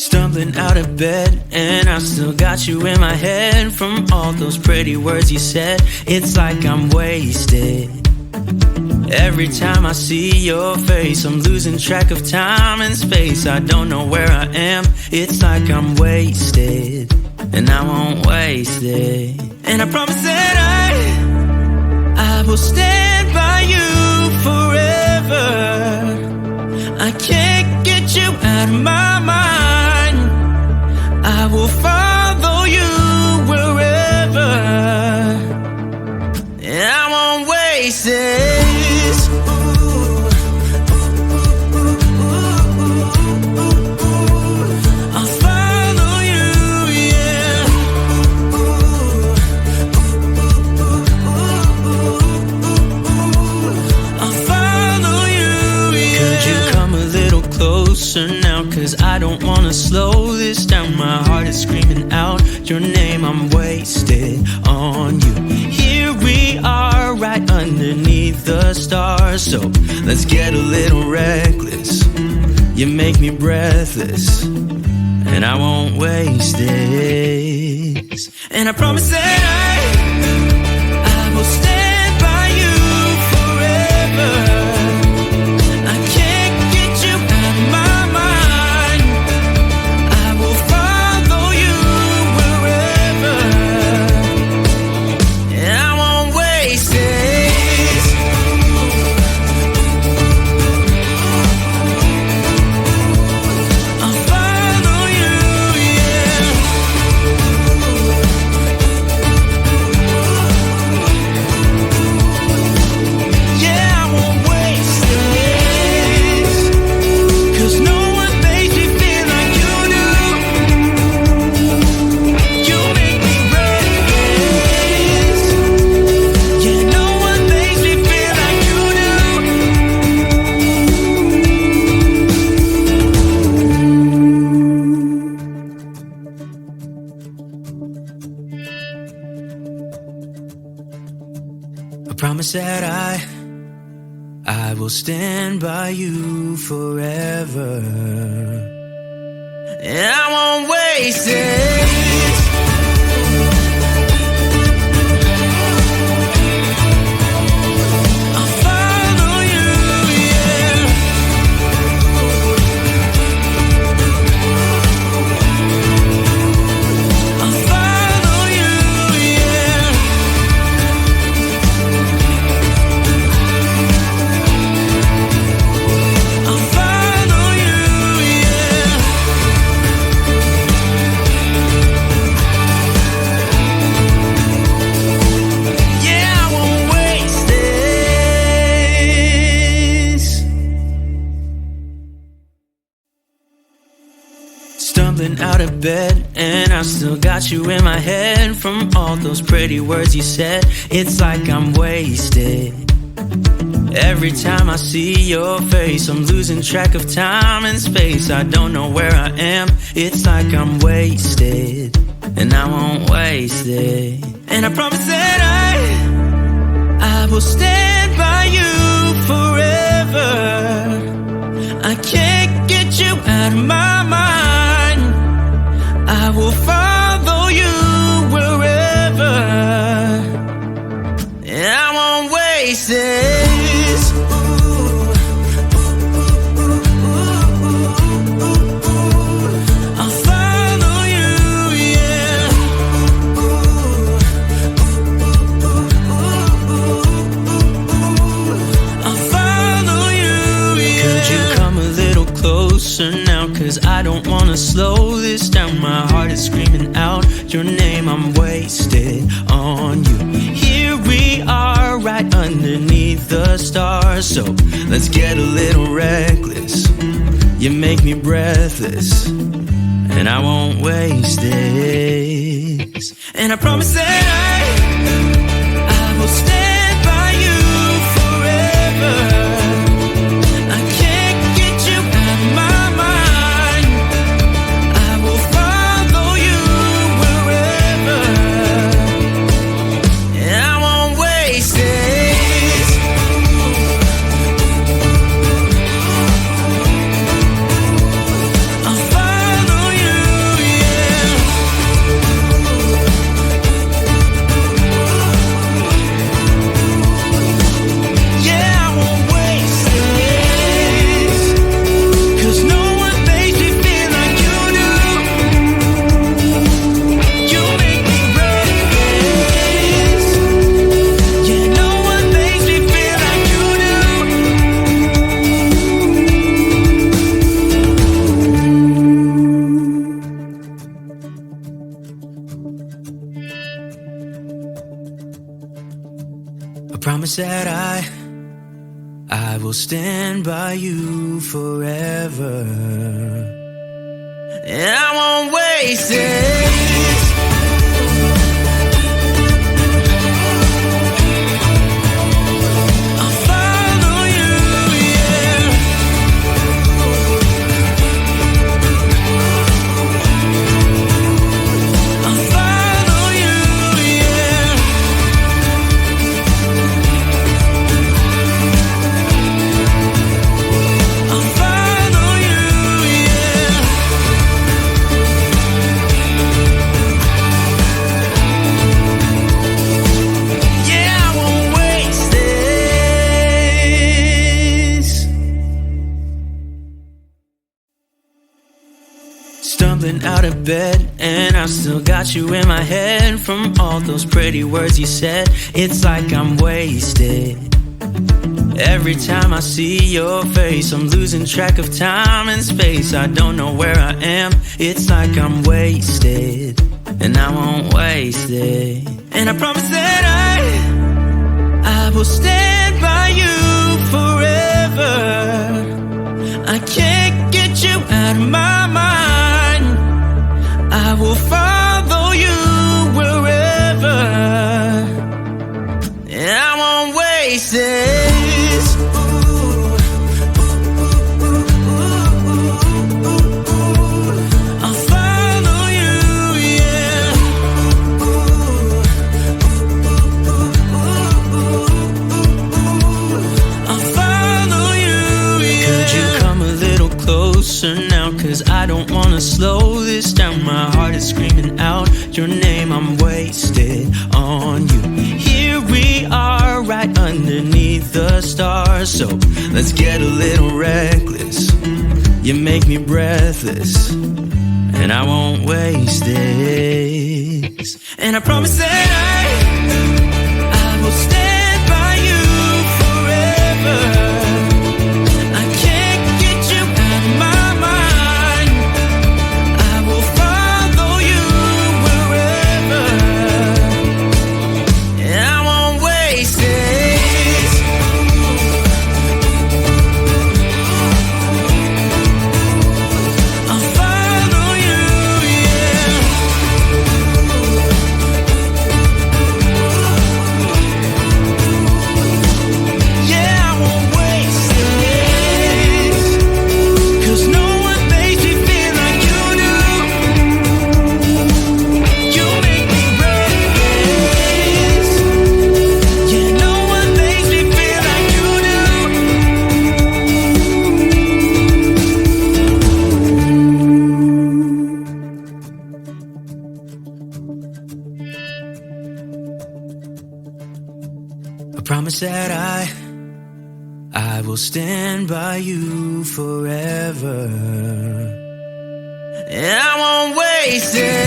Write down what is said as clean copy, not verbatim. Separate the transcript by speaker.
Speaker 1: Stumbling out of bed, and I still got you in my head. From all those pretty words you said, it's like I'm wasted. Every time I see your face, I'm losing track of time and space. I don't know where I am, it's like I'm wasted. And I won't waste it. And I promise that I will stand by you forever. I can't get you out of my mind. I will follow you wherever. And I won't waste it. Now, cause I don't wanna slow this down. My heart is screaming out your name. I'm wasted on you. Here we are, right underneath the stars. So let's get a little reckless. You make me breathless, and I won't waste this. And I promise that I will stand by you forever. Promise that I will stand by you forever, and I won't waste it. Out of bed, and I still got you in my head. From all those pretty words you said, it's like I'm wasted. Every time I see your face, I'm losing track of time and space. I don't know where I am, it's like I'm wasted. And I won't waste it. And I promise that I will stand by you forever. I can't get you out of my mind. I will follow you wherever, and I won't waste this. I'll follow you, yeah. I'll follow you, yeah. Could you come a little closer now? Cause I don't wanna slow this down. My heart is screaming out your name. I'm wasted on you. Here we are, right underneath the stars. So let's get a little reckless. You make me breathless, and I won't waste this. And I promise that I will stand by you forever. I'll follow you. promise that I will stand by you forever. And I won't waste it. Stumbling out of bed, and I still got you in my head. From all those pretty words you said, it's like I'm wasted. Every time I see your face, I'm losing track of time and space. I don't know where I am, it's like I'm wasted. And I won't waste it. And I promise that I will stand by you forever. I can't get you out of my mind. I will follow you wherever. And I won't waste this. I'll follow you, yeah. I'll follow you, yeah. Could you come a little closer now? 'Cause I don't wanna slow this down. My heart is screaming out your name. I'm wasted on you. Here we are, right underneath the stars. So let's get a little reckless. You make me breathless, and I won't waste this. And I promise that I will stand by you forever. I can't get you out of my mind. I will follow you wherever. And I won't waste this. I'll follow you, yeah. Yeah, I won't waste this. 'Cause no one makes me feel like you do. You make me reckless. Yeah, no one makes me feel like you do. I promise that I will stand by you forever. And I won't waste it.